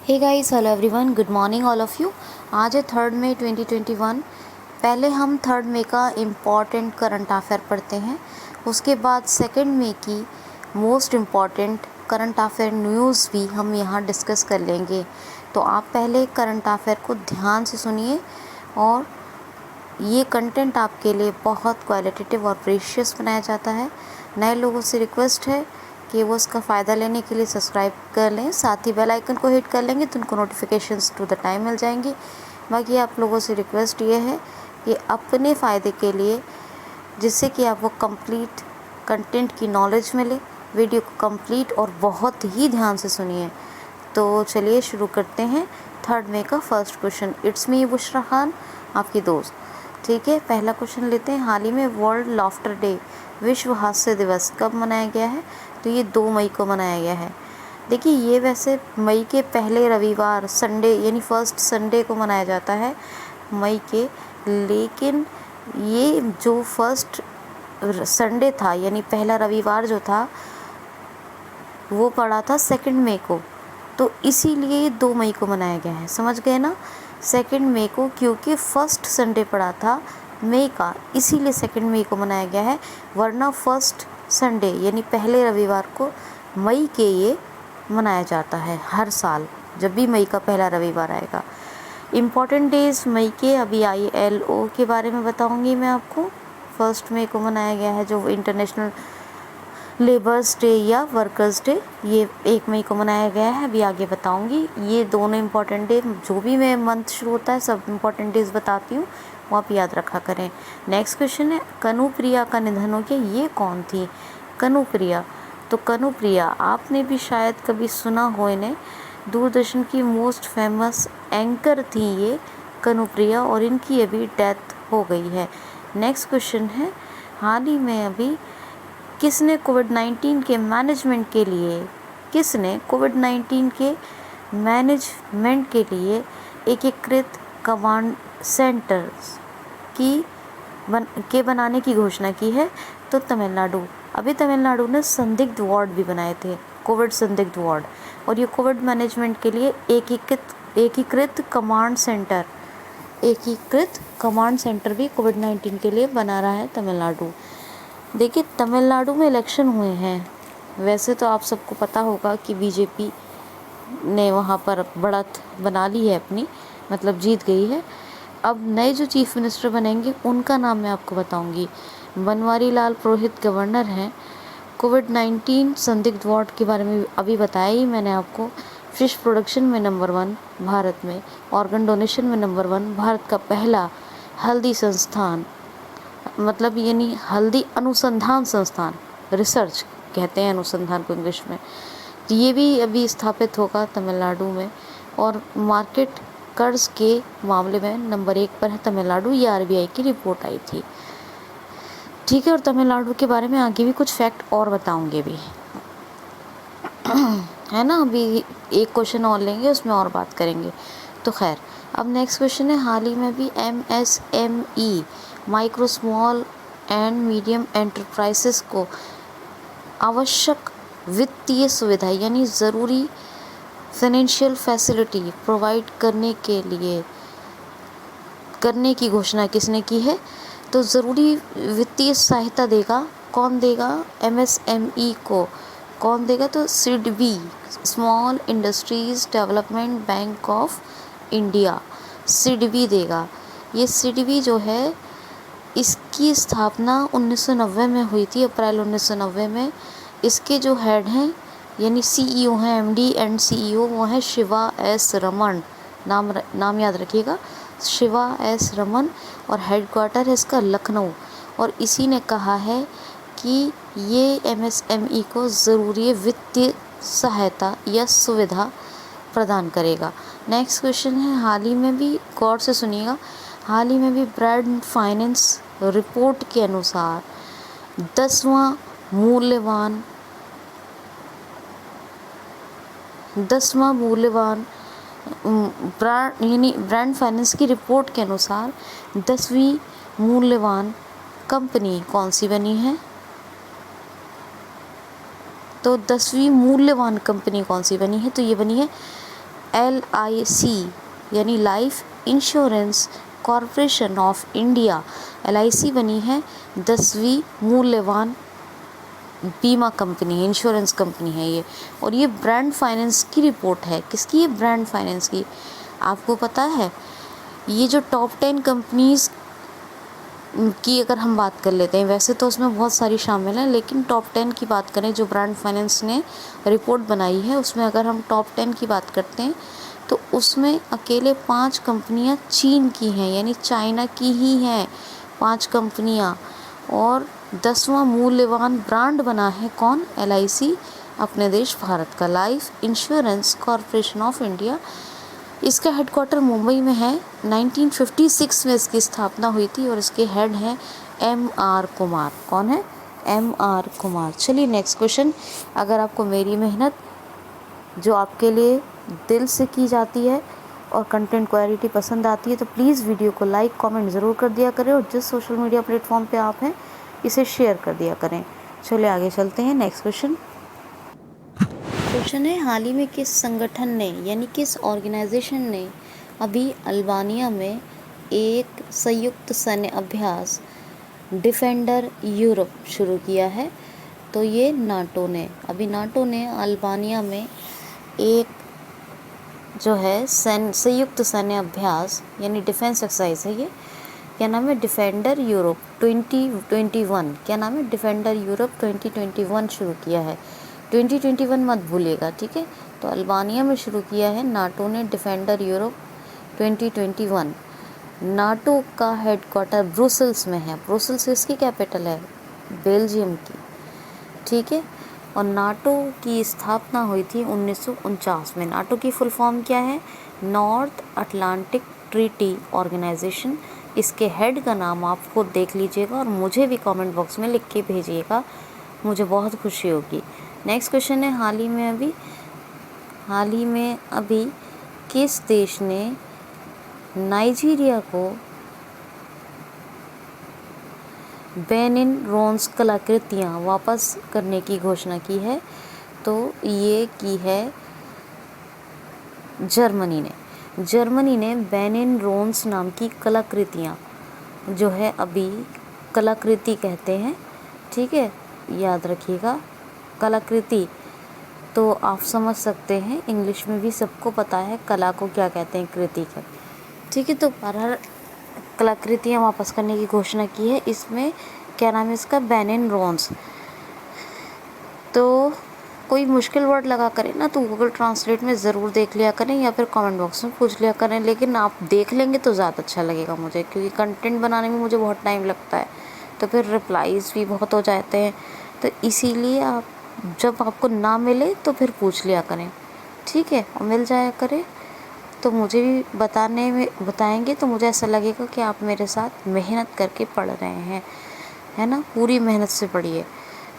Hey guys, hello everyone, good morning all of you. आज है 3 मई 2021। पहले हम 3 मई का इम्पॉर्टेंट करंट अफेयर पढ़ते हैं, उसके बाद 2 मई की most important current affair news भी हम यहाँ डिस्कस कर लेंगे। तो आप पहले करंट अफेयर को ध्यान से सुनिए और ये कंटेंट आपके लिए बहुत क्वालिटेटिव और प्रीशियस बनाया जाता है। नए लोगों से रिक्वेस्ट है कि वो उसका फ़ायदा लेने के लिए सब्सक्राइब कर लें, साथ ही बेल आइकन को हिट कर लेंगे तो उनको नोटिफिकेशंस टू द टाइम मिल जाएंगी। बाकी आप लोगों से रिक्वेस्ट ये है कि अपने फ़ायदे के लिए, जिससे कि आपको कंप्लीट कंटेंट की नॉलेज मिले, वीडियो को कंप्लीट और बहुत ही ध्यान से सुनिए। तो चलिए शुरू करते हैं 3 मई का first question. It's me Bushra Khan, आपकी दोस्त। ठीक है, पहला क्वेश्चन लेते हैं। हाल ही में वर्ल्ड लाफ्टर डे, विश्व हास्य दिवस कब मनाया गया है? तो ये 2 मई को मनाया गया है। देखिए, ये वैसे मई के पहले रविवार, संडे यानी फर्स्ट संडे को मनाया जाता है मई के, लेकिन ये जो फर्स्ट संडे था यानी पहला रविवार जो था वो पड़ा था 2 मई को, तो इसीलिए ये 2 मई को मनाया गया है। समझ गए ना? 2 मई को क्योंकि फर्स्ट संडे पड़ा था मई का, इसीलिए 2 मई को मनाया गया है, वरना फर्स्ट संडे यानी पहले रविवार को मई के ये मनाया जाता है हर साल, जब भी मई का पहला रविवार आएगा। इम्पॉर्टेंट डेज़ मई के, अभी ILO के बारे में बताऊंगी मैं आपको। 1 मई को मनाया गया है जो इंटरनेशनल लेबर्स डे या वर्कर्स डे, ये 1 मई को मनाया गया है, अभी आगे बताऊंगी। ये दोनों इम्पॉर्टेंट डे, जो भी मैं मंथ शुरू होता है सब इम्पॉर्टेंट डेज बताती हूँ, वो आप याद रखा करें। नेक्स्ट क्वेश्चन है, कनुप्रिया का निधन हो गया, ये कौन थी? कनुप्रिया, तो कनुप्रिया आपने भी शायद कभी सुना हो इन्हें, दूरदर्शन की मोस्ट फेमस एंकर थी ये कनुप्रिया, और इनकी अभी डेथ हो गई है। नेक्स्ट क्वेश्चन है, हाल ही में अभी किसने कोविड-19 के मैनेजमेंट के लिए, किसने कोविड-19 के मैनेजमेंट के लिए एकीकृत कमांड सेंटर्स के बनाने की घोषणा की है? तो तमिलनाडु। अभी तमिलनाडु ने संदिग्ध वार्ड भी बनाए थे, कोविड संदिग्ध वार्ड, और ये कोविड मैनेजमेंट के लिए एकीकृत कमांड सेंटर भी कोविड-19 के लिए बना रहा है तमिलनाडु। देखिए, तमिलनाडु में इलेक्शन हुए हैं, वैसे तो आप सबको पता होगा कि बीजेपी ने वहाँ पर बढ़त बना ली है अपनी, मतलब जीत गई है। अब नए जो चीफ मिनिस्टर बनेंगे उनका नाम मैं आपको बताऊंगी। बनवारी लाल पुरोहित गवर्नर हैं। कोविड-19 संदिग्ध वार्ड के बारे में अभी बताया ही मैंने आपको। फिश प्रोडक्शन में नंबर 1 भारत में, ऑर्गन डोनेशन में नंबर 1, भारत का पहला हल्दी संस्थान, मतलब यानी हल्दी अनुसंधान संस्थान, रिसर्च कहते हैं अनुसंधान को इंग्लिश में, तो ये भी अभी स्थापित होगा तमिलनाडु में। और मार्केट कर्ज के मामले में नंबर 1 पर है तमिलनाडु, ये RBI की रिपोर्ट आई थी। ठीक है, और तमिलनाडु के बारे में आगे भी कुछ फैक्ट और बताऊंगे भी है ना। अभी एक क्वेश्चन और लेंगे, उसमें और बात करेंगे। तो खैर, अब नेक्स्ट क्वेश्चन है, हाल ही में भी MSME micro small and medium enterprises को आवश्यक वित्तीय सुविधा यानी ज़रूरी फाइनेंशियल फैसिलिटी प्रोवाइड करने की घोषणा किसने की है? तो ज़रूरी वित्तीय सहायता देगा, कौन देगा? MSME को कौन देगा? तो SIDBI, small industries development bank of India, SIDBI देगा। ये SIDBI जो है, इसकी स्थापना 1990 में हुई थी, अप्रैल 1990 में। इसके जो हेड हैं यानी CEO हैं, MD एंड CEO, वो हैं शिवा S रमन, नाम याद रखिएगा, शिवा S रमन, और हेडक्वार्टर है इसका लखनऊ। और इसी ने कहा है कि ये MSME को ज़रूरी वित्तीय सहायता या सुविधा प्रदान करेगा। नेक्स्ट क्वेश्चन है, हाल ही में भी, गौर से सुनिएगा, हाल ही में भी ब्रांड फाइनेंस रिपोर्ट के अनुसार 10वां मूल्यवान ब्रांड फाइनेंस की रिपोर्ट के अनुसार 10वीं मूल्यवान कंपनी कौन सी बनी है? तो 10वीं मूल्यवान कंपनी कौन सी बनी है? तो ये बनी है LIC यानी life insurance corporation of India, LIC बनी है 10वीं मूल्यवान बीमा कंपनी है, इंश्योरेंस कंपनी है ये। और ये ब्रांड फाइनेंस की रिपोर्ट है। किसकी? ये ब्रांड फाइनेंस की। आपको पता है ये जो टॉप 10 कंपनीज़ की अगर हम बात कर लेते हैं, वैसे तो उसमें बहुत सारी शामिल हैं, लेकिन टॉप 10 की बात करें जो ब्रांड फाइनेंस ने रिपोर्ट बनाई है, उसमें अगर हम टॉप 10 की बात करते हैं तो उसमें अकेले 5 कंपनियां चीन की हैं, यानी चाइना की ही हैं 5 कंपनियां। और 10वां मूल्यवान ब्रांड बना है कौन? LIC, अपने देश भारत का life insurance corporation of India. इसका हेडक्वार्टर मुंबई में है। 1956 में इसकी स्थापना हुई थी और इसके हेड हैं MR कुमार। कौन है? MR कुमार। चलिए नेक्स्ट क्वेश्चन। अगर आपको मेरी मेहनत जो आपके लिए दिल से की जाती है और कंटेंट क्वालिटी पसंद आती है तो प्लीज़ वीडियो को लाइक कमेंट ज़रूर कर दिया करें, और जिस सोशल मीडिया प्लेटफॉर्म पे आप हैं इसे शेयर कर दिया करें। चलिए आगे चलते हैं। नेक्स्ट क्वेश्चन है, हाल ही में किस संगठन ने यानी किस ऑर्गेनाइजेशन ने अभी अल्बानिया में एक संयुक्त सैन्य अभ्यास डिफेंडर यूरोप शुरू किया है? तो ये नाटो ने। अभी नाटो ने अल्बानिया में एक जो है संयुक्त सैन्य अभ्यास यानी डिफेंस एक्सरसाइज है, ये क्या नाम है? Defender Europe 2021। क्या नाम है? डिफेंडर यूरोप 2021 शुरू किया है। 2021 मत भूलिएगा, ठीक है? तो अल्बानिया में शुरू किया है नाटो ने डिफेंडर यूरोप 2021। नाटो का हेडक्वार्टर ब्रुसेल्स में है। ब्रुसेल्स इसकी कैपिटल है, बेल्जियम की, ठीक है? और नाटो की स्थापना हुई थी 1949 में। नाटो की फुल फॉर्म क्या है? North Atlantic Treaty Organization. इसके हेड का नाम आप खुद देख लीजिएगा और मुझे भी कमेंट बॉक्स में लिख के भेजिएगा, मुझे बहुत खुशी होगी। नेक्स्ट क्वेश्चन है, हाल ही में अभी किस देश ने नाइजीरिया को बेनिन ब्रोंज कलाकृतियाँ वापस करने की घोषणा की है? तो ये की है जर्मनी ने। जर्मनी ने बेनिन ब्रोंज नाम की कलाकृतियाँ जो है, अभी कलाकृति कहते हैं, ठीक है? याद रखिएगा कलाकृति, तो आप समझ सकते हैं इंग्लिश में भी सबको पता है कला को क्या कहते हैं, कृति का, ठीक है? तो 12 कलाकृतियाँ वापस करने की घोषणा की है। इसमें क्या नाम है इसका? Benin bronze. तो कोई मुश्किल वर्ड लगा करें ना तो गूगल ट्रांसलेट में ज़रूर देख लिया करें या फिर कमेंट बॉक्स में पूछ लिया करें, लेकिन आप देख लेंगे तो ज़्यादा अच्छा लगेगा मुझे, क्योंकि कंटेंट बनाने में मुझे बहुत टाइम लगता है, तो फिर रिप्लाईज़ भी बहुत हो जाते हैं। तो इसीलिए आप जब आपको ना मिले तो फिर पूछ लिया करें, ठीक है? और मिल जाया करे तो मुझे भी बताएंगे तो मुझे ऐसा लगेगा कि आप मेरे साथ मेहनत करके पढ़ रहे हैं, है ना? पूरी मेहनत से पढ़िए।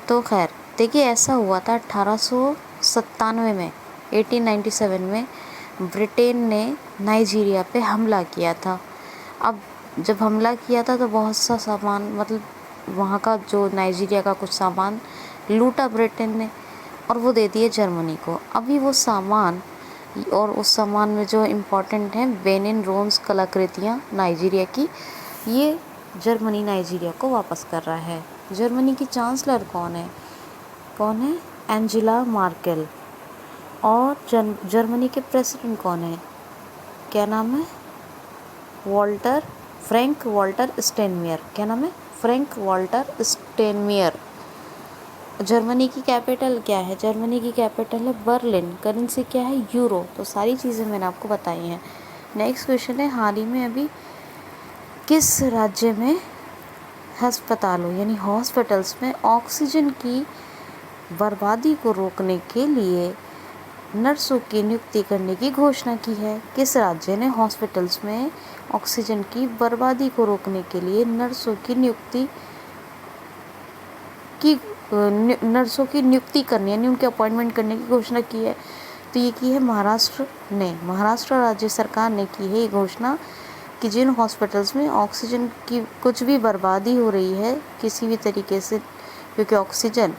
तो खैर देखिए, ऐसा हुआ था 1897 में, 1897 में ब्रिटेन ने नाइजीरिया पे हमला किया था। अब जब हमला किया था तो बहुत सा सामान, मतलब वहाँ का जो नाइजीरिया का कुछ सामान लूटा ब्रिटेन ने और वो दे दिए जर्मनी को। अभी वो सामान और उस सामान में जो इम्पोर्टेंट है बेनिन ब्रोंज कलाकृतियाँ नाइजीरिया की, ये जर्मनी नाइजीरिया को वापस कर रहा है। जर्मनी की चांसलर कौन है? Angela Merkel. और जर्मनी के प्रेसिडेंट कौन है? क्या नाम है? Frank Walter Steinmeier. क्या नाम है? Frank Walter Steinmeier. जर्मनी की कैपिटल क्या है? जर्मनी की कैपिटल है बर्लिन। करेंसी क्या है? यूरो। तो सारी चीज़ें मैंने आपको बताई हैं। नेक्स्ट क्वेश्चन है, हाल ही में अभी किस राज्य में अस्पतालों यानी हॉस्पिटल्स में ऑक्सीजन की बर्बादी को रोकने के लिए नर्सों की नियुक्ति करने की घोषणा की है? किस राज्य ने हॉस्पिटल्स में ऑक्सीजन की बर्बादी को रोकने के लिए नर्सों की नियुक्ति करनी यानी उनके अपॉइंटमेंट करने की घोषणा की है? तो ये की है महाराष्ट्र ने। महाराष्ट्र राज्य सरकार ने की है ये घोषणा कि जिन हॉस्पिटल्स में ऑक्सीजन की कुछ भी बर्बादी हो रही है किसी भी तरीके से, क्योंकि ऑक्सीजन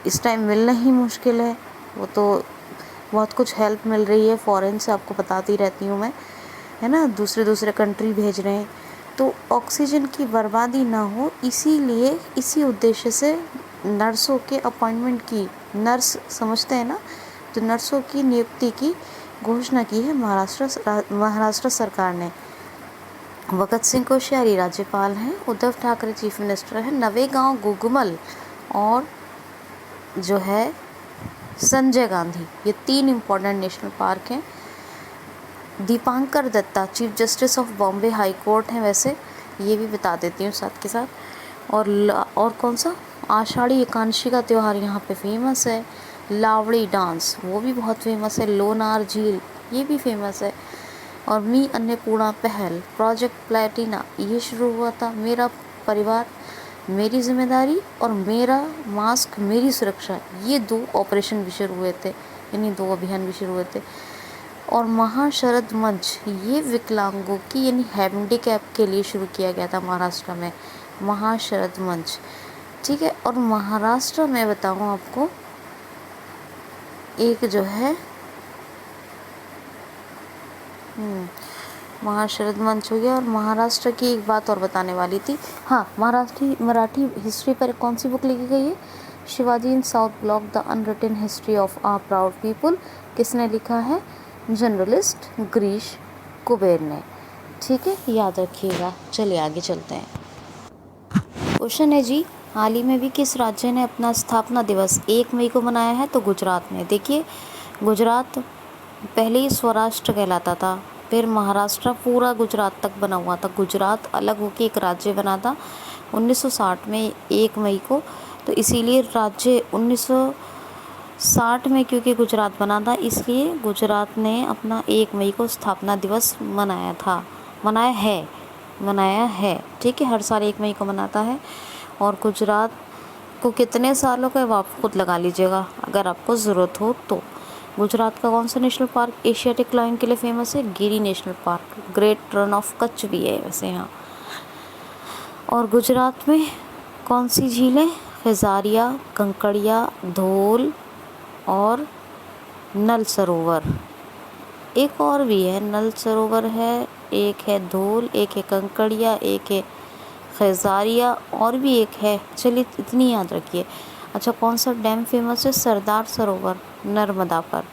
इस टाइम मिलना ही मुश्किल है, वो तो बहुत कुछ हेल्प मिल रही है फॉरेन से, आपको बताती रहती हूँ मैं, है ना, दूसरे कंट्री भेज रहे हैं। तो ऑक्सीजन की बर्बादी ना हो, इसीलिए इसी उद्देश्य से नर्सों के अपॉइंटमेंट की, नर्स समझते हैं ना, तो नर्सों की नियुक्ति की घोषणा की है महाराष्ट्र सरकार ने। भगत सिंह कोश्यारी राज्यपाल हैं, उद्धव ठाकरे चीफ मिनिस्टर हैं, नवेगांव गुगमल और जो है संजय गांधी, ये 3 इम्पोर्टेंट नेशनल पार्क हैं। Dipankar Datta chief justice of Bombay high court हैं, वैसे ये भी बता देती हूँ साथ के साथ। और कौन सा, आषाढ़ी एकादशी का त्यौहार यहाँ पे फेमस है। लावड़ी डांस वो भी बहुत फेमस है। लोनार झील ये भी फेमस है। और मी अन्नपूर्णा पहल, प्रोजेक्ट प्लेटिना ये शुरू हुआ था। मेरा परिवार मेरी जिम्मेदारी और मेरा मास्क मेरी सुरक्षा, ये 2 ऑपरेशन भी शुरू हुए थे, यानी 2 अभियान भी शुरू हुए थे। और महाशरद मंच ये विकलांगों की यानी हैंडीकैप के लिए शुरू किया गया था महाराष्ट्र में, महाशरद मंच, ठीक है। और महाराष्ट्र में बताऊँ आपको, एक जो है महाशरद मंच हो गया। और महाराष्ट्र की एक बात और बताने वाली थी, हाँ, मराठी हिस्ट्री पर कौन सी बुक लिखी गई है, Shivaji in South Block the unwritten history of our proud people, किसने लिखा है, जर्नलिस्ट गिरीश कुबेर ने, ठीक है, याद रखिएगा। चलिए आगे चलते हैं। क्वेश्चन है जी, हाल ही में भी किस राज्य ने अपना स्थापना दिवस 1 मई को मनाया है, तो गुजरात ने। देखिए, गुजरात पहले ही स्वराष्ट्र कहलाता था, फिर महाराष्ट्र पूरा गुजरात तक बना हुआ था, गुजरात अलग होकर एक राज्य बना था 1960 में 1 मई को। तो इसीलिए राज्य 1960 में क्योंकि गुजरात बना था, इसलिए गुजरात ने अपना 1 मई को स्थापना दिवस मनाया है, ठीक है, हर साल 1 मई को मनाता है। और गुजरात को कितने सालों का, आप खुद लगा लीजिएगा अगर आपको ज़रूरत हो तो। गुजरात का कौन सा नेशनल पार्क एशियाटिक लायन के लिए फेमस है, Gir national park, great Rann of Kutch भी है वैसे यहाँ। और गुजरात में कौन सी झीलें, खिजारिया, कंकड़िया, धोल और नल सरोवर। एक और भी है, नल सरोवर है, एक है धोल, एक है कंकड़िया, एक है खिजारिया और भी एक है, चलिए इतनी याद रखिए। अच्छा, कौन सा डैम फेमस है, सरदार सरोवर नर्मदा पर।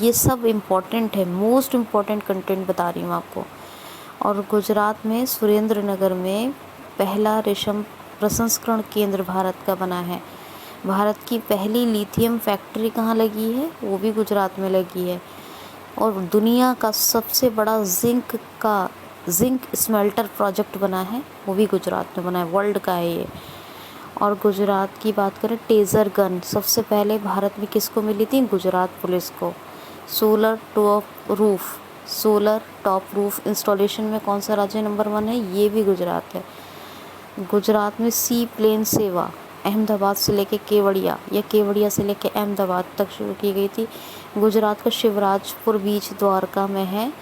ये सब इम्पोर्टेंट है, मोस्ट इम्पोर्टेंट कंटेंट बता रही हूँ आपको। और गुजरात में सुरेंद्र नगर में पहला रेशम प्रसंस्करण केंद्र भारत का बना है। भारत की पहली लिथियम फैक्ट्री कहाँ लगी है, वो भी गुजरात में लगी है। और दुनिया का सबसे बड़ा जिंक स्मेल्टर प्रोजेक्ट बना है, वो भी गुजरात में बना है, वर्ल्ड का है ये। और गुजरात की बात करें, टेज़र गन सबसे पहले भारत में किसको मिली थी, गुजरात पुलिस को। सोलर टॉप रूफ इंस्टॉलेशन में कौन सा राज्य नंबर 1 है, ये भी गुजरात है। गुजरात में सी प्लेन सेवा अहमदाबाद से लेके केवड़िया या केवड़िया से लेके अहमदाबाद तक शुरू की गई थी। गुजरात का शिवराजपुर बीच द्वारका में है,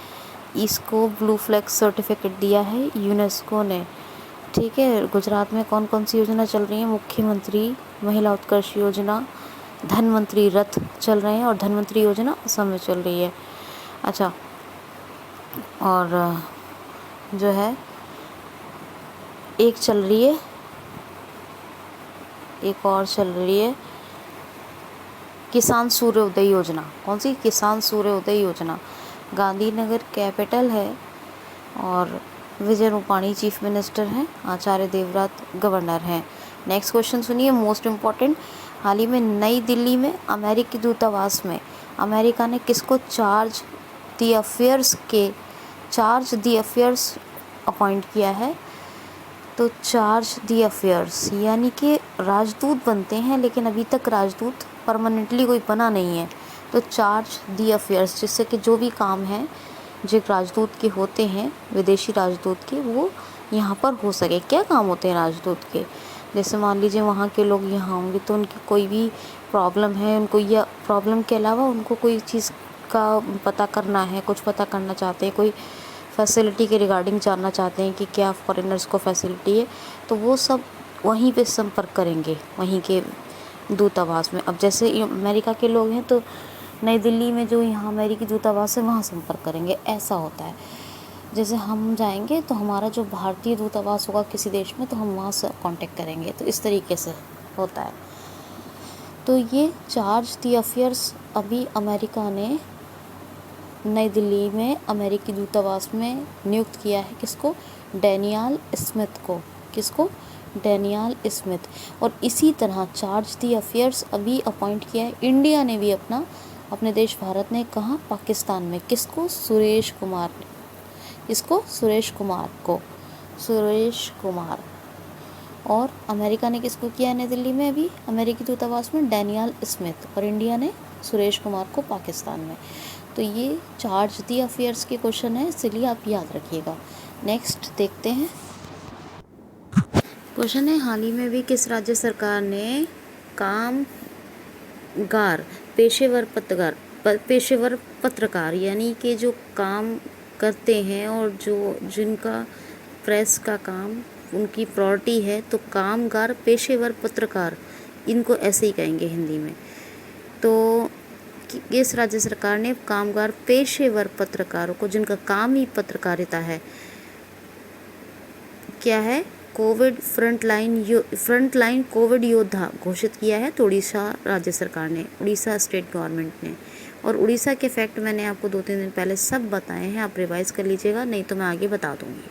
इसको ब्लू फ्लैग सर्टिफिकेट दिया है यूनेस्को ने, ठीक है। गुजरात में कौन कौन सी योजना चल रही है, मुख्यमंत्री महिला उत्कर्ष योजना, धनवंतरी रथ चल रहे हैं और धनवंतरी योजना असम में चल रही है। अच्छा, और जो है एक और चल रही है किसान सूर्योदय योजना। कौन सी, किसान सूर्योदय योजना। गांधीनगर कैपिटल है और विजय रूपाणी चीफ मिनिस्टर हैं, आचार्य देवव्रत गवर्नर हैं। नेक्स्ट क्वेश्चन सुनिए, मोस्ट इम्पॉर्टेंट। हाल ही में नई दिल्ली में अमेरिकी दूतावास में अमेरिका ने किसको चार्ज द अफेयर्स अपॉइंट किया है, तो चार्ज द अफेयर्स यानी कि राजदूत बनते हैं, लेकिन अभी तक राजदूत परमानेंटली कोई बना नहीं है, तो चार्ज द अफेयर्स, जिससे कि जो भी काम हैं जो राजदूत के होते हैं, विदेशी राजदूत के, वो यहाँ पर हो सके। क्या काम होते हैं राजदूत के, जैसे मान लीजिए वहाँ के लोग यहाँ होंगे तो उनकी कोई भी प्रॉब्लम है, उनको या प्रॉब्लम के अलावा उनको कोई चीज़ का पता करना है, कुछ पता करना चाहते हैं, कोई फैसिलिटी के रिगार्डिंग जानना चाहते हैं कि क्या फॉरेनर्स को फैसिलिटी है, तो वो सब वहीं पे संपर्क करेंगे, वहीं के दूतावास में। अब जैसे अमेरिका के लोग हैं तो नई दिल्ली में जो यहाँ अमेरिकी दूतावास है वहाँ संपर्क करेंगे, ऐसा होता है। जैसे हम जाएंगे तो हमारा जो भारतीय दूतावास होगा किसी देश में तो हम वहाँ से कांटेक्ट करेंगे, तो इस तरीके से होता है। तो ये चार्ज दी अफेयर्स अभी अमेरिका ने नई दिल्ली में अमेरिकी दूतावास में नियुक्त किया है। किसको? डैनियल स्मिथ को। किसको? Daniel Smith. और इसी तरह चार्ज दी अफेयर्स अभी अपॉइंट किया है इंडिया ने भी अपने देश भारत ने। कहाँ? पाकिस्तान में। किसको? सुरेश कुमार। किसको? सुरेश कुमार को। सुरेश कुमार। और अमेरिका ने किसको किया है नई दिल्ली में अभी अमेरिकी दूतावास में? Daniel Smith. और इंडिया ने सुरेश कुमार को पाकिस्तान में। तो ये चार्ज दी अफेयर्स के क्वेश्चन है, इसलिए आप याद रखिएगा। नेक्स्ट देखते हैं क्वेश्चन है, हाल ही में भी किस राज्य सरकार ने कामगार पेशेवर पत्रकार यानी कि जो काम करते हैं और जिनका प्रेस का काम उनकी प्रायोरिटी है, तो कामगार पेशेवर पत्रकार, इनको ऐसे ही कहेंगे हिंदी में। तो किस राज्य सरकार ने कामगार पेशेवर पत्रकारों को, जिनका काम ही पत्रकारिता है, क्या है? फ्रंटलाइन कोविड योद्धा घोषित किया है। तो उड़ीसा राज्य सरकार ने, उड़ीसा स्टेट गवर्नमेंट ने। और उड़ीसा के फैक्ट मैंने आपको 2-3 दिन पहले सब बताए हैं, आप रिवाइज कर लीजिएगा, नहीं तो मैं आगे बता दूंगी।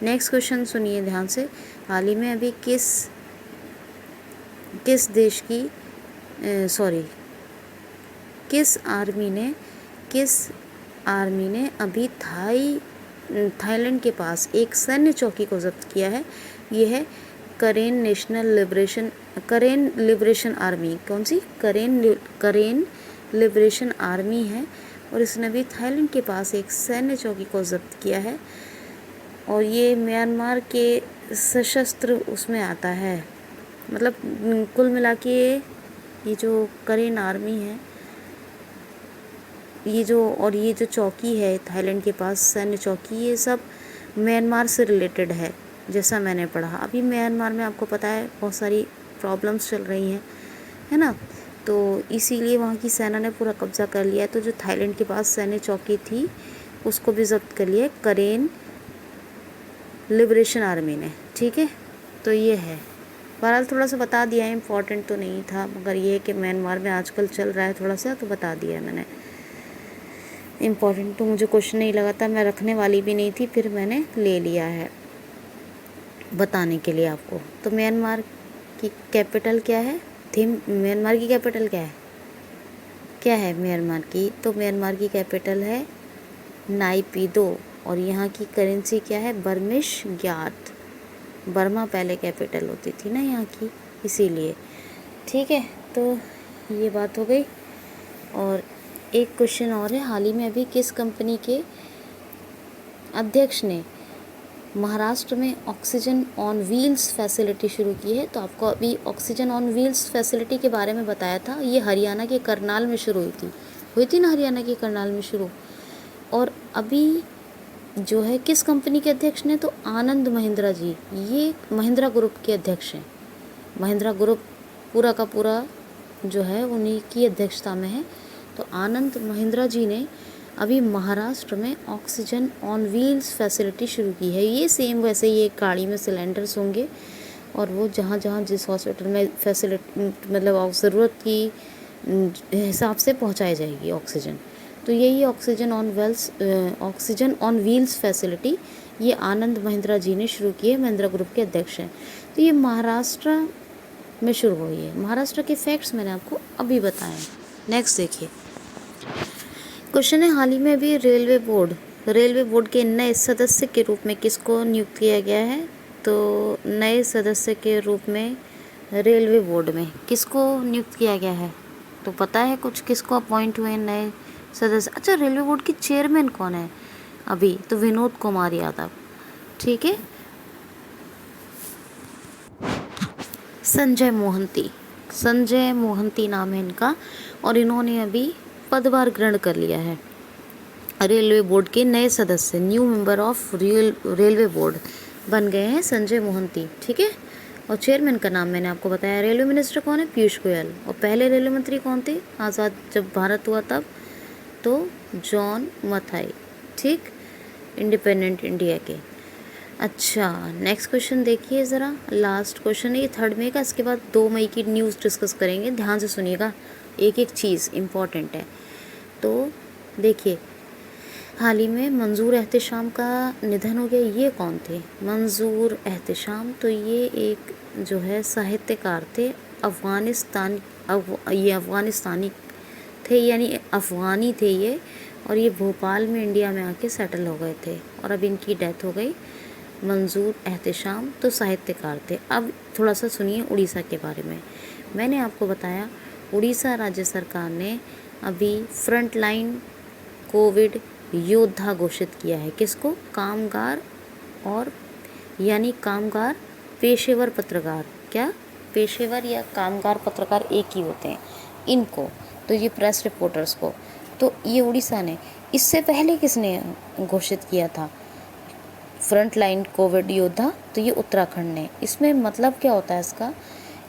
नेक्स्ट क्वेश्चन सुनिए ध्यान से, हाल ही में अभी किस आर्मी ने अभी थाईलैंड के पास एक सैन्य चौकी को जब्त किया है। ये है करेन लिबरेशन आर्मी। कौन सी? करेन लिबरेशन आर्मी है। और इसने अभी थाईलैंड के पास एक सैन्य चौकी को जब्त किया है। और ये म्यांमार के सशस्त्र उसमें आता है, मतलब कुल मिला के ये जो करेन आर्मी है, ये जो चौकी है थाईलैंड के पास सैन्य चौकी, ये सब म्यांमार से रिलेटेड है, जैसा मैंने पढ़ा। अभी म्यांमार में आपको पता है बहुत सारी प्रॉब्लम्स चल रही हैं, है ना, तो इसीलिए वहाँ की सेना ने पूरा कब्जा कर लिया है। तो जो थाईलैंड के पास सैन्य चौकी थी उसको भी जब्त कर लिया करेन लिबरेशन आर्मी ने। ठीक है, तो ये है, बहरहाल थोड़ा सा बता दिया है, इम्पॉर्टेंट तो नहीं था, मगर ये कि म्यांमार में आजकल चल रहा है थोड़ा सा, तो बता दिया है मैंने। इम्पॉर्टेंट तो मुझे क्वेश्चन नहीं लगा था, मैं रखने वाली भी नहीं थी, फिर मैंने ले लिया है बताने के लिए आपको। तो म्यांमार की कैपिटल क्या है? म्यांमार की कैपिटल क्या है म्यांमार की? तो म्यांमार की कैपिटल है नाइपीदो। और यहाँ की करेंसी क्या है? बर्मिश ग्यात। बर्मा पहले कैपिटल होती थी ना यहाँ की, इसीलिए। ठीक है, तो ये बात हो गई। और एक क्वेश्चन और है, हाल ही में अभी किस कंपनी के अध्यक्ष ने महाराष्ट्र में ऑक्सीजन ऑन व्हील्स फैसिलिटी शुरू की है? तो आपको अभी ऑक्सीजन ऑन व्हील्स फैसिलिटी के बारे में बताया था, ये हरियाणा के करनाल में शुरू हुई थी ना, हरियाणा के करनाल में शुरू। और अभी जो है किस कंपनी के अध्यक्ष ने? तो आनंद महिंद्रा जी, ये महिंद्रा ग्रुप के अध्यक्ष हैं। महिंद्रा ग्रुप पूरा का पूरा जो है उन्हीं की अध्यक्षता में है। तो आनंद महिंद्रा जी ने अभी महाराष्ट्र में ऑक्सीजन ऑन व्हील्स फैसिलिटी शुरू की है। ये सेम वैसे ही एक गाड़ी में सिलेंडर्स होंगे और वो जहाँ जहाँ जिस हॉस्पिटल में फैसिलिटी मतलब ज़रूरत की हिसाब से पहुँचाई जाएगी ऑक्सीजन। तो यही ऑक्सीजन ऑन व्हील्स फैसिलिटी ये आनंद महिंद्रा जी ने शुरू की है, महिंद्रा ग्रुप के अध्यक्ष हैं। तो ये महाराष्ट्र में शुरू हुई है। महाराष्ट्र के फैक्ट्स मैंने आपको अभी बताए। नेक्स्ट देखिए, क्वेश्चन है, हाल ही में भी रेलवे बोर्ड के नए सदस्य के रूप में किसको नियुक्त किया गया है? तो नए सदस्य के रूप में रेलवे बोर्ड में किसको नियुक्त किया गया है? तो पता है कुछ, किसको अपॉइंट हुए नए सदस्य? अच्छा, रेलवे बोर्ड की चेयरमैन कौन है अभी? तो विनोद कुमार यादव। ठीक है, संजय मोहंती नाम है इनका, और इन्होंने अभी पदभार ग्रहण कर लिया है। रेलवे बोर्ड के नए सदस्य, new member of railway board बन गए हैं संजय मोहंती। ठीक है, और चेयरमैन का नाम मैंने आपको बताया। रेलवे मिनिस्टर कौन है? पीयूष गोयल। और पहले रेलवे मंत्री कौन थे आज़ाद जब भारत हुआ तब? तो जॉन मथाई। ठीक, इंडिपेंडेंट इंडिया के। अच्छा, नेक्स्ट क्वेश्चन देखिए ज़रा, लास्ट क्वेश्चन है ये 3 मई का। इसके बाद 2 मई की न्यूज़ डिस्कस करेंगे। ध्यान से सुनिएगा, एक एक चीज़ इम्पॉर्टेंट है। तो देखिए, हाल ही में मंजूर एहतेशाम का निधन हो गया। ये कौन थे? मंजूर एहतेशाम, तो ये एक जो है साहित्यकार थे, ये अफ़गानिस्तानी थे, यानी अफ़गानी थे ये, और ये भोपाल में इंडिया में आके सेटल हो गए थे और अब इनकी डेथ हो गई। मंजूर एहतेशाम तो साहित्यकार थे। अब थोड़ा सा सुनिए उड़ीसा के बारे में। मैंने आपको बताया उड़ीसा राज्य सरकार ने अभी फ्रंट लाइन कोविड योद्धा घोषित किया है। किसको? कामगार, और यानी कामगार पेशेवर पत्रकार। क्या? पेशेवर या कामगार पत्रकार एक ही होते हैं इनको, तो ये प्रेस रिपोर्टर्स को। तो ये उड़ीसा ने, इससे पहले किसने घोषित किया था फ्रंट लाइन कोविड योद्धा? तो ये उत्तराखंड ने। इसमें मतलब क्या होता है इसका,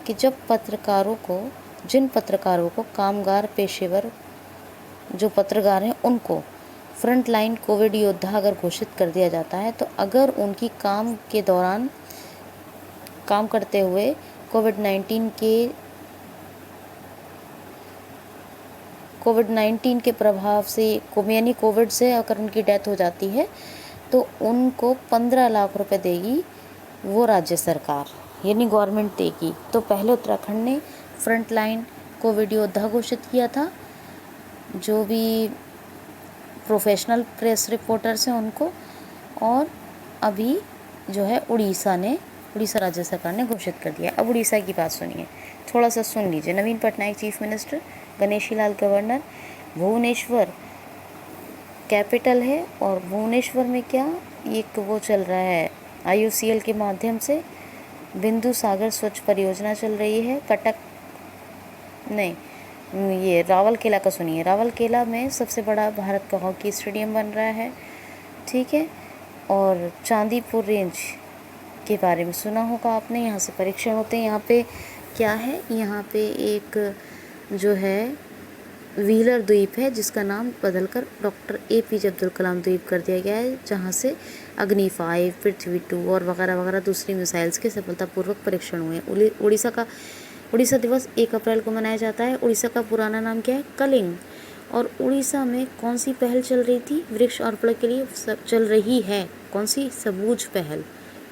कि जब पत्रकारों को, जिन पत्रकारों को कामगार पेशेवर जो पत्रकार हैं उनको फ्रंट लाइन कोविड योद्धा अगर घोषित कर दिया जाता है, तो अगर उनकी काम के दौरान काम करते हुए कोविड-19 के प्रभाव से, यानी कोविड से अगर उनकी डेथ हो जाती है, तो उनको 15 लाख रुपए देगी वो राज्य सरकार, यानी गवर्नमेंट देगी। तो पहले उत्तराखंड ने फ्रंट लाइन कोविड योद्धा घोषित किया था, जो भी प्रोफेशनल प्रेस रिपोर्टर्स हैं उनको, और अभी जो है उड़ीसा राज्य सरकार ने घोषित कर दिया। अब उड़ीसा की बात सुनिए, थोड़ा सा सुन लीजिए। नवीन Patnaik chief minister, Ganeshi Lal governor, Bhubaneswar capital है, और भुवनेश्वर में क्या एक वो चल रहा है IOCL के माध्यम से बिंदु सागर स्वच्छ परियोजना चल रही है। ये रावलकेला का सुनिए। रावलकेला में सबसे बड़ा भारत का हॉकी स्टेडियम बन रहा है, ठीक है। और चांदीपुर रेंज के बारे में सुना होगा आपने, यहाँ से परीक्षण होते हैं। यहाँ पे क्या है, यहाँ पे एक जो है व्हीलर द्वीप है जिसका नाम बदलकर डॉक्टर APJ अब्दुल कलाम द्वीप कर दिया गया है, जहाँ से अग्नि 5, पृथ्वी 2 और वगैरह वगैरह दूसरी मिसाइल्स के सफलतापूर्वक परीक्षण हुए हैं। उड़ीसा दिवस 1 अप्रैल को मनाया जाता है। उड़ीसा का पुराना नाम क्या है? कलिंग। और उड़ीसा में कौन सी पहल चल रही थी वृक्षारोपण के लिए? चल रही है कौन सी? सबूज पहल।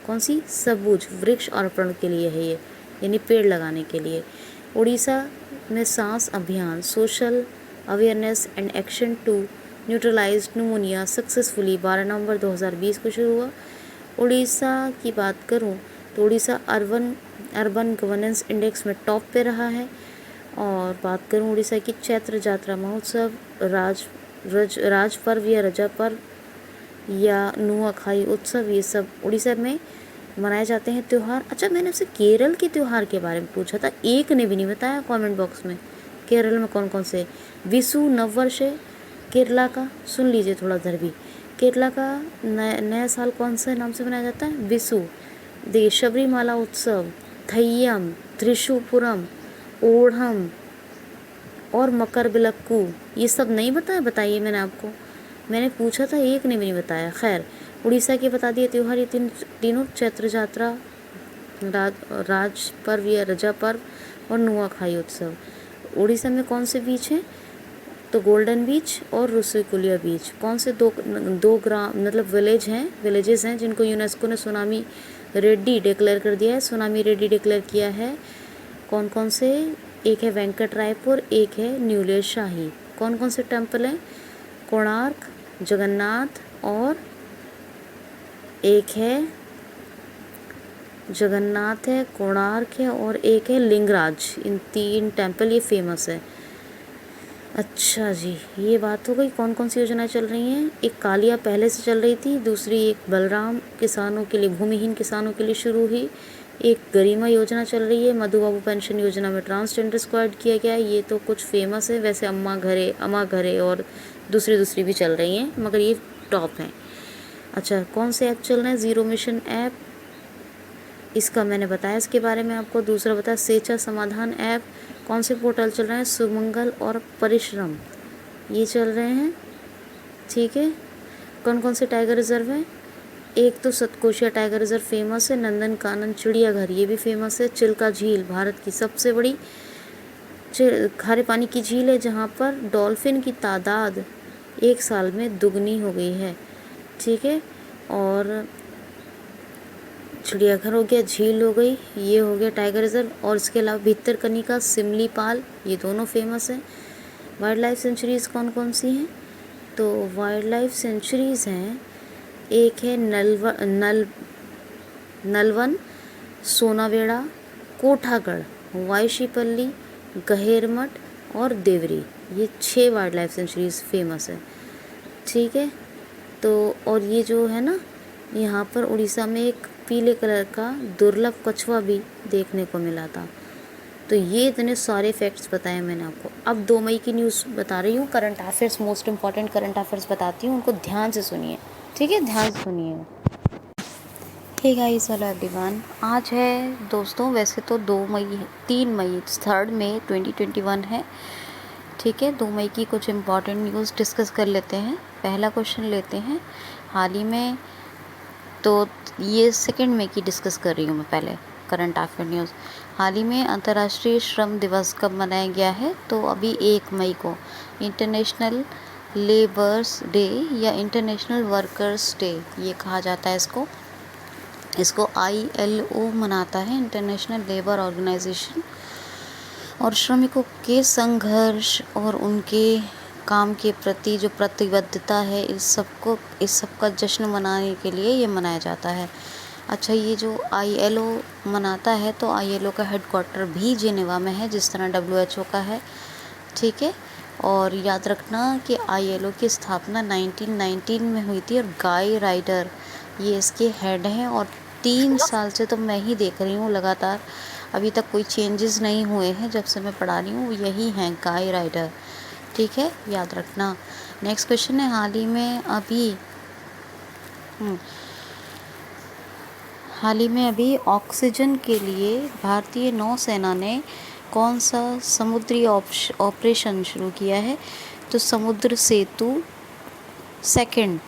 कौन सी? सबूज वृक्षारोपण के लिए है ये, यानी पेड़ लगाने के लिए। उड़ीसा में सांस अभियान, social awareness and action to neutralize pneumonia successfully 12 नवंबर 2020 को शुरू हुआ। उड़ीसा की बात करूं तो उड़ीसा अर्बन गवर्नेंस इंडेक्स में टॉप पे रहा है। और बात करूं उड़ीसा की चैत्र जात्रा महोत्सव, राज पर्व या रजा पर्व या नुआखाई उत्सव, ये सब उड़ीसा में मनाए जाते हैं त्यौहार। अच्छा, मैंने आपसे केरल के त्यौहार के बारे में पूछा था, एक ने भी नहीं बताया कमेंट बॉक्स में। केरल में कौन कौन से? विशु नववर्ष है केरला का, सुन लीजिए थोड़ा इधर भी। केरला का नया साल कौन से नाम से मनाया जाता है? विशु। देखिए, शबरीमाला उत्सव, थय्यम, त्रिशूपुरम, ओढ़म और मकर बिलक्कू, ये सब नहीं बताइए मैंने आपको, मैंने पूछा था, एक ने भी नहीं बताया। खैर, उड़ीसा के बता दिए त्यौहार, ये तीनों चैत्र जात्रा, राज पर्व या रजा पर्व और नुआखाई उत्सव। उड़ीसा में कौन से बीच हैं? तो गोल्डन बीच और रुसुकुलिया बीच। कौन से दो ग्राम मतलब विलेजेस हैं जिनको यूनेस्को ने सुनामी रेड्डी डिक्लेयर कर दिया है। सुनामी रेड्डी डिक्लेयर किया है कौन कौन से? एक है वेंकट रायपुर, एक है न्यूले शाही। कौन कौन से टेम्पल हैं? कोणार्क, जगन्नाथ, और एक है जगन्नाथ है, कोणार्क है और एक है लिंगराज। इन 3 टेम्पल ये फेमस है। अच्छा जी, ये बात हो गई कौन कौन सी योजनाएं चल रही हैं। एक कालिया पहले से चल रही थी, दूसरी एक बलराम किसानों के लिए, भूमिहीन किसानों के लिए शुरू हुई। एक गरिमा योजना चल रही है, मधु बाबू पेंशन योजना में ट्रांसजेंडर्स को ऐड किया गया है। ये तो कुछ फेमस है, वैसे अम्मा घरे और दूसरी भी चल रही हैं, मगर ये टॉप हैं। अच्छा, कौन से ऐप चल रहे हैं? ज़ीरो मिशन ऐप, इसका मैंने बताया इसके बारे में आपको। दूसरा बताया सेचा समाधान ऐप, कौन से पोर्टल चल रहे हैं, सुमंगल और परिश्रम, ये चल रहे हैं। ठीक है, कौन कौन से टाइगर रिजर्व हैं, एक तो सतकोशिया टाइगर रिजर्व फेमस है, नंदन कानन चिड़ियाघर ये भी फेमस है, चिल्का झील भारत की सबसे बड़ी खारे पानी की झील है जहाँ पर डॉल्फिन की तादाद एक साल में दुगनी हो गई है। ठीक है, और चिड़ियाघर हो गया, झील हो गई, ये हो गया टाइगर रिजर्व। और इसके अलावा भितरकनिका, सिमलीपाल, ये दोनों फेमस हैं। वाइल्ड लाइफ सेंचुरीज़ कौन कौन सी हैं, तो वाइल्ड लाइफ सेंचुरीज़ हैं, एक है नलवन, सोनावेड़ा, कोठागढ़, वाईशीपल्ली, गहेरमठ और देवरी, ये 6 वाइल्ड लाइफ सेंचुरीज़ फेमस है। ठीक है, तो और ये जो है ना, यहाँ पर उड़ीसा में एक पीले कलर का दुर्लभ कछुआ भी देखने को मिला था। तो ये इतने सारे फैक्ट्स बताए मैंने आपको। अब 2 मई की न्यूज़ बता रही हूँ, current affairs, most important current affairs बताती हूँ, उनको ध्यान से सुनिए। ठीक है, ध्यान से सुनिए। Hey guys, hello everyone. आज है दोस्तों, वैसे तो 3 मई 3 मई 2021 है। ठीक है, 2 मई की कुछ इम्पॉर्टेंट न्यूज़ डिस्कस कर लेते हैं। पहला क्वेश्चन लेते हैं, हाल ही में, तो ये 2 मई की डिस्कस कर रही हूँ मैं पहले, करंट अफेयर न्यूज़। हाल ही में अंतर्राष्ट्रीय श्रम दिवस कब मनाया गया है, तो अभी 1 मई को इंटरनेशनल लेबर्स डे या इंटरनेशनल वर्कर्स डे ये कहा जाता है इसको ILO मनाता है, इंटरनेशनल लेबर ऑर्गेनाइजेशन। और श्रमिकों के संघर्ष और उनके काम के प्रति जो प्रतिबद्धता है, इस सब का जश्न मनाने के लिए ये मनाया जाता है। अच्छा, ये जो ILO मनाता है, तो ILO का हेडक्वार्टर भी जिनेवा में है, जिस तरह WHO का है। ठीक है, और याद रखना कि ILO की स्थापना 1919 में हुई थी, और गाय राइडर ये इसके हेड हैं। और 3 साल से तो मैं ही देख रही हूँ लगातार, अभी तक कोई चेंजेस नहीं हुए हैं, जब से मैं पढ़ा रही हूँ यही हैं, गाय राइडर। ठीक है, याद रखना। नेक्स्ट क्वेश्चन है, हाल ही में अभी ऑक्सीजन के लिए भारतीय नौसेना ने कौन सा समुद्री ऑपरेशन शुरू किया है, तो समुद्र सेतु 2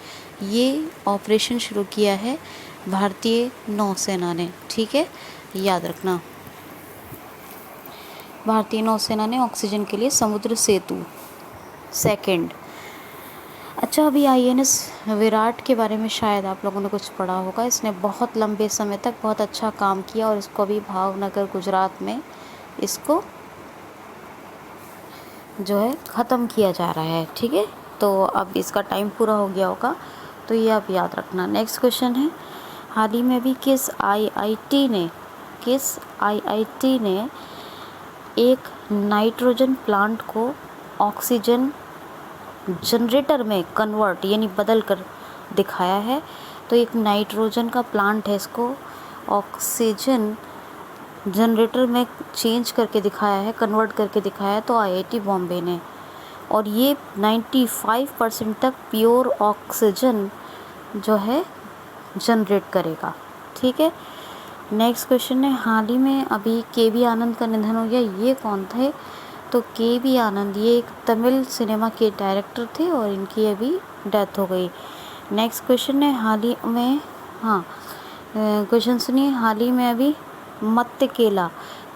ये ऑपरेशन शुरू किया है भारतीय नौसेना ने। ठीक है, याद रखना, भारतीय नौसेना ने ऑक्सीजन के लिए समुद्र सेतु 2। अच्छा, अभी INS विराट के बारे में शायद आप लोगों ने कुछ पढ़ा होगा। इसने बहुत लंबे समय तक बहुत अच्छा काम किया, और इसको अभी भावनगर गुजरात में इसको जो है ख़त्म किया जा रहा है। ठीक है, तो अब इसका टाइम पूरा हो गया होगा, तो ये आप याद रखना। नेक्स्ट क्वेश्चन है, हाल ही में भी किस IIT ने एक नाइट्रोजन प्लांट को ऑक्सीजन जनरेटर में कन्वर्ट यानी बदल कर दिखाया है, तो एक नाइट्रोजन का प्लांट है, इसको ऑक्सीजन जनरेटर में चेंज करके दिखाया है, कन्वर्ट करके दिखाया है, तो IIT बॉम्बे ने। और ये 95% तक प्योर ऑक्सीजन जो है जनरेट करेगा। ठीक है, नेक्स्ट क्वेश्चन है, हाल ही में अभी KB आनंद का निधन हो गया। ये कौन थे, तो KB आनंद ये एक तमिल सिनेमा के डायरेक्टर थे, और इनकी अभी डेथ हो गई। नेक्स्ट क्वेश्चन है, हाल ही में, क्वेश्चन सुनिए, हाल ही में अभी मत्स्य केला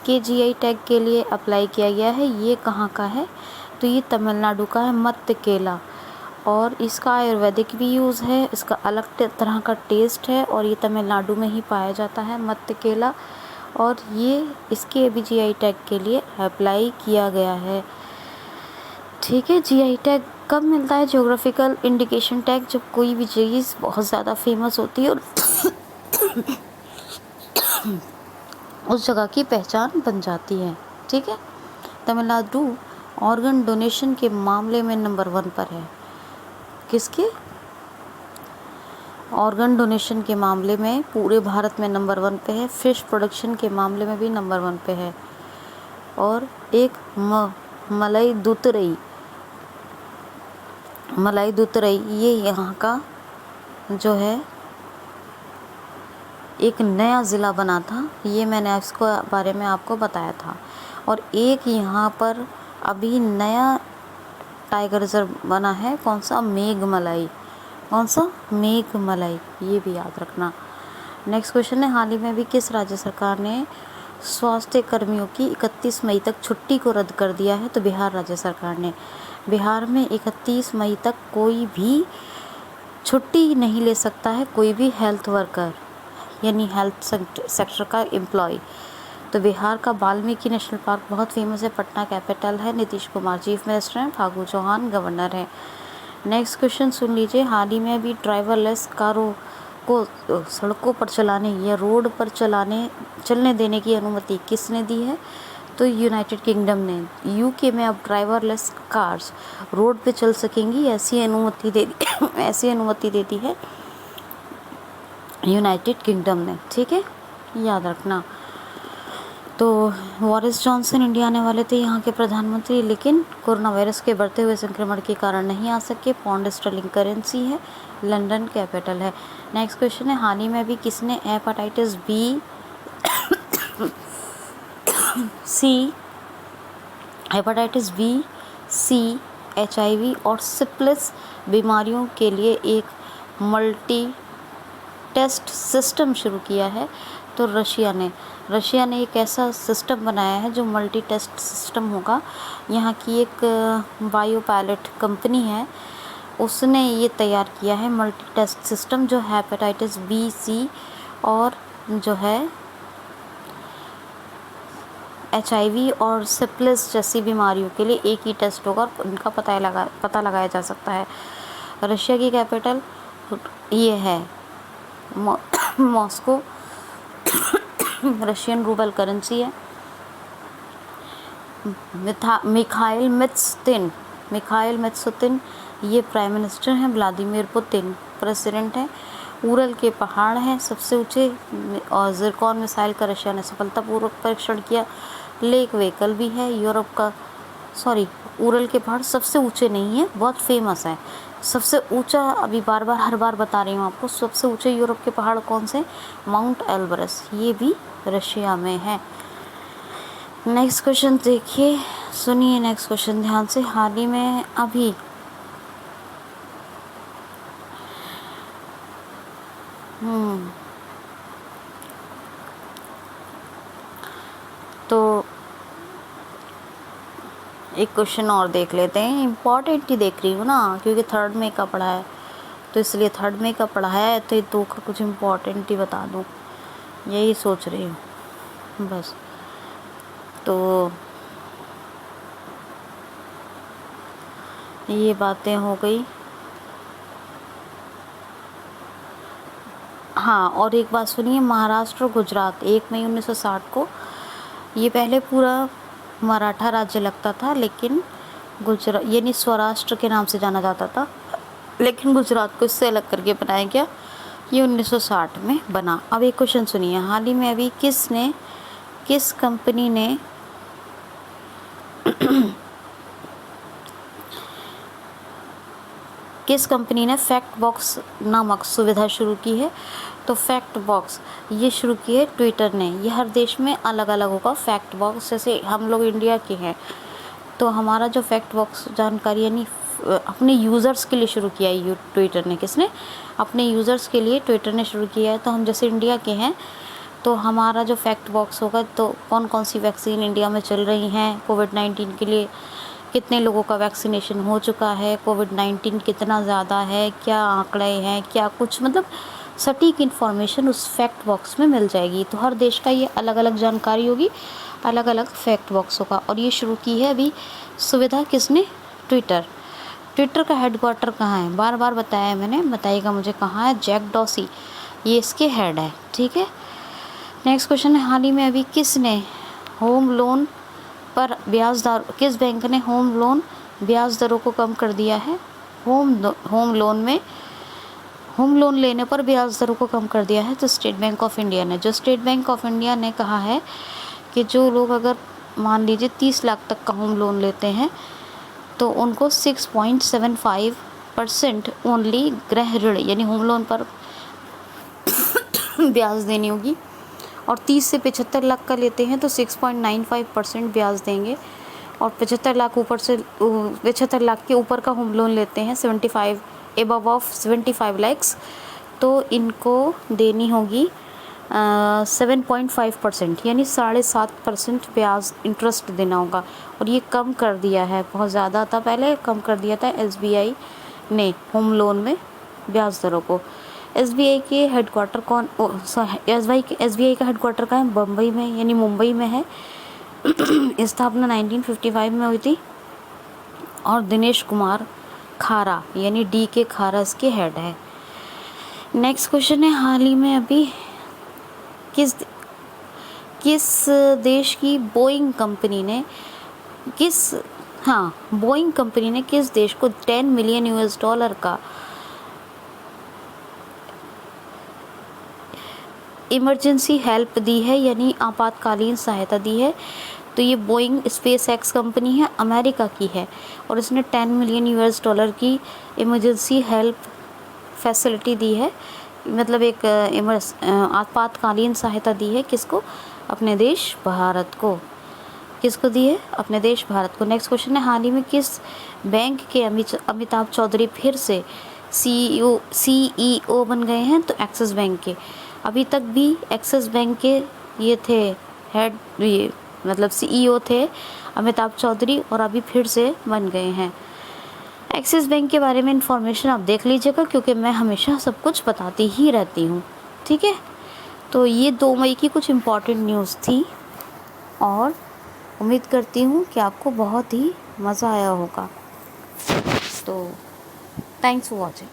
के GI टैग के लिए अप्लाई किया गया है। ये कहाँ का है, तो ये तमिलनाडु का है, मत्स्य केला। और इसका आयुर्वेदिक भी यूज़ है, इसका अलग तरह का टेस्ट है, और ये तमिलनाडु में ही पाया जाता है, मत्स्य केला। और ये इसके अभी GI टैग के लिए अप्लाई किया गया है। ठीक है, GI टैग कब मिलता है, ज्योग्राफिकल इंडिकेशन टैग, जब कोई भी चीज़ बहुत ज़्यादा फेमस होती है और उस जगह की पहचान बन जाती है। ठीक है, तमिलनाडु ऑर्गन डोनेशन के मामले में नंबर 1 पर है। किसके, ऑर्गन डोनेशन के मामले में पूरे भारत में नंबर 1 पे है। फिश प्रोडक्शन के मामले में भी नंबर 1 पे है। और एक मलाई दुतरई ये यहाँ का जो है एक नया ज़िला बना था, ये मैंने इसको बारे में आपको बताया था। और एक यहाँ पर अभी नया टाइगर रिजर्व बना है, कौन सा, मेघमलाई। कौन सा, मेघमलाई, ये भी याद रखना। नेक्स्ट क्वेश्चन है, हाल ही में भी किस राज्य सरकार ने स्वास्थ्य कर्मियों की 31 मई तक छुट्टी को रद्द कर दिया है? तो बिहार राज्य सरकार ने। बिहार में 31 मई तक कोई भी छुट्टी नहीं ले सकता है, कोई भी हेल्थ वर्कर यानी हेल्थ सेक्टर का एम्प्लॉय। तो बिहार का वाल्मीकि नेशनल पार्क बहुत फेमस है, पटना कैपिटल है, नीतीश कुमार चीफ मिनिस्टर हैं, फागू चौहान गवर्नर हैं। नेक्स्ट क्वेश्चन सुन लीजिए, हाल ही में भी ड्राइवरलेस कारों को सड़कों पर चलाने या रोड पर चलने देने की अनुमति किसने दी है? तो यूनाइटेड किंगडम ने। यूके में अब ड्राइवरलेस कार्स रोड पे चल सकेंगी, ऐसी अनुमति दे दी है यूनाइटेड किंगडम ने। ठीक है, याद रखना। तो बोरिस जॉनसन इंडिया आने वाले थे यहाँ के प्रधानमंत्री, लेकिन कोरोना वायरस के बढ़ते हुए संक्रमण के कारण नहीं आ सके। पौंड स्टर्लिंग करेंसी है, लंदन कैपिटल है। नेक्स्ट क्वेश्चन है, हाल ही में भी किसने हेपेटाइटिस बी सी, HIV और सिफिलिस बीमारियों के लिए एक मल्टी टेस्ट सिस्टम शुरू किया है? तो रशिया ने एक ऐसा सिस्टम बनाया है जो मल्टी टेस्ट सिस्टम होगा। यहाँ की एक बायोपायलट कंपनी है, उसने ये तैयार किया है मल्टी टेस्ट सिस्टम, जो हेपेटाइटिस B, C और जो है HIV और सिफिलिस जैसी बीमारियों के लिए एक ही टेस्ट होगा और उनका पता लगाया जा सकता है। रशिया की कैपिटल ये है मॉस्को। रशियन रूबल करेंसी है। मिखाइल मित्सुतिन ये प्राइम मिनिस्टर हैं। व्लादिमीर पुतिन प्रेसिडेंट हैं। उरल के पहाड़ हैं सबसे ऊंचे, और ज़िरकॉन मिसाइल का रशिया ने सफलतापूर्वक परीक्षण किया। लेक वेकल भी है। उरल के पहाड़ सबसे ऊंचे नहीं है, बहुत फेमस है। सबसे ऊंचा, अभी हर बार बता रही हूँ आपको, सबसे ऊंचे यूरोप के पहाड़ कौन से? माउंट एल्ब्रस, ये भी रशिया में है। नेक्स्ट क्वेश्चन देखिए, सुनिए नेक्स्ट क्वेश्चन ध्यान से। हाल ही में अभी तो एक क्वेश्चन और देख लेते हैं। इम्पॉर्टेंट ही देख रही हूँ ना, क्योंकि 3 मई का पढ़ा है, तो इसलिए 3 मई का पढ़ा है तो ये 2 का कुछ इम्पॉर्टेंट ही बता दूँ, यही सोच रही हूँ बस। तो ये बातें हो गई। हाँ, और एक बात सुनिए, महाराष्ट्र और गुजरात 1 मई 1960 को, ये पहले पूरा मराठा राज्य लगता था, लेकिन गुजरात यानी स्वराष्ट्र के नाम से जाना जाता था, लेकिन गुजरात को इससे अलग करके बनाया गया। ये 1960 में बना। अब एक क्वेश्चन सुनिए, हाल ही में अभी किस कंपनी ने फैक्ट बॉक्स नामक सुविधा शुरू की है? तो फैक्ट बॉक्स ये शुरू की है ट्विटर ने। ये हर देश में अलग अलग होगा फैक्ट बॉक्स। जैसे हम लोग इंडिया के हैं, तो हमारा जो फैक्ट बॉक्स जानकारी यानी अपने यूज़र्स के लिए शुरू किया है ट्विटर ने। किसने? अपने यूज़र्स के लिए ट्विटर ने शुरू किया है। तो हम जैसे इंडिया के हैं, तो हमारा जो फैक्ट बॉक्स होगा, तो कौन सी वैक्सीन इंडिया में चल रही हैं कोविड-19 के लिए, कितने लोगों का वैक्सीनेशन हो चुका है, कोविड-19 कितना ज़्यादा है, क्या आंकड़े हैं, क्या कुछ, मतलब सटीक इन्फॉर्मेशन उस फैक्ट बॉक्स में मिल जाएगी। तो हर देश का ये अलग अलग जानकारी होगी, अलग अलग फैक्ट बॉक्स होगा। और ये शुरू की है अभी सुविधा किसने? ट्विटर का हेडक्वार्टर कहाँ है? बार बार बताया है मैंने, बताइएगा मुझे कहाँ है। जैक डॉसी ये इसके हेड है। ठीक है, नेक्स्ट क्वेश्चन है, हाल ही में अभी किसने होम लोन पर ब्याज दर, किस बैंक ने होम लोन ब्याज दरों को कम कर दिया है? होम लोन लेने पर ब्याज दरों को कम कर दिया है। तो स्टेट बैंक ऑफ इंडिया ने। स्टेट बैंक ऑफ इंडिया ने कहा है कि जो लोग अगर मान लीजिए 30 लाख तक का होम लोन लेते हैं, तो उनको 6.75% ओनली गृह ऋण यानी होम लोन पर ब्याज देनी होगी। और 30 से 75 लाख का लेते हैं तो 6.95% ब्याज देंगे। और 75 लाख के ऊपर का होम लोन लेते हैं 75 एबव ऑफ 75 लैक्स, तो इनको देनी होगी 7.5% यानी 7.5% ब्याज इंटरेस्ट देना होगा। और ये कम कर दिया है, बहुत ज़्यादा था पहले, कम कर दिया था SBI ने होम लोन में ब्याज दरों को। SBI के हेडक्वार्टर SBI का हेडक्वार्टर कहाँ है? बम्बई में, यानी मुंबई में है। स्थापना 1955 में हुई थी। और दिनेश कुमार खारा यानी DK खारा इसके हेड है। नेक्स्ट क्वेश्चन है, हाल ही में अभी किस देश की बोइंग कंपनी ने किस देश को $10 मिलियन का इमरजेंसी हेल्प दी है, यानी आपातकालीन सहायता दी है? तो ये बोइंग SpaceX कंपनी है, अमेरिका की है, और इसने $10 मिलियन की इमरजेंसी हेल्प फैसिलिटी दी है, मतलब एक आपातकालीन सहायता दी है। किसको? अपने देश भारत को। किसको दी है? अपने देश भारत को। नेक्स्ट क्वेश्चन है, हाल ही में किस बैंक के अमिताभ चौधरी फिर से CEO बन गए हैं? तो एक्सिस बैंक के। अभी तक भी एक्सिस बैंक के ये थे हेड, ये मतलब CEO थे अमिताभ चौधरी, और अभी फिर से बन गए हैं। एक्सिस बैंक के बारे में इंफॉर्मेशन आप देख लीजिएगा, क्योंकि मैं हमेशा सब कुछ बताती ही रहती हूँ, ठीक है। तो ये 2 मई की कुछ इम्पॉर्टेंट न्यूज़ थी, और उम्मीद करती हूँ कि आपको बहुत ही मज़ा आया होगा। तो thanks for watching.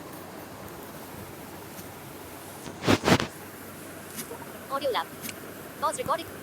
Audio lab pause recording.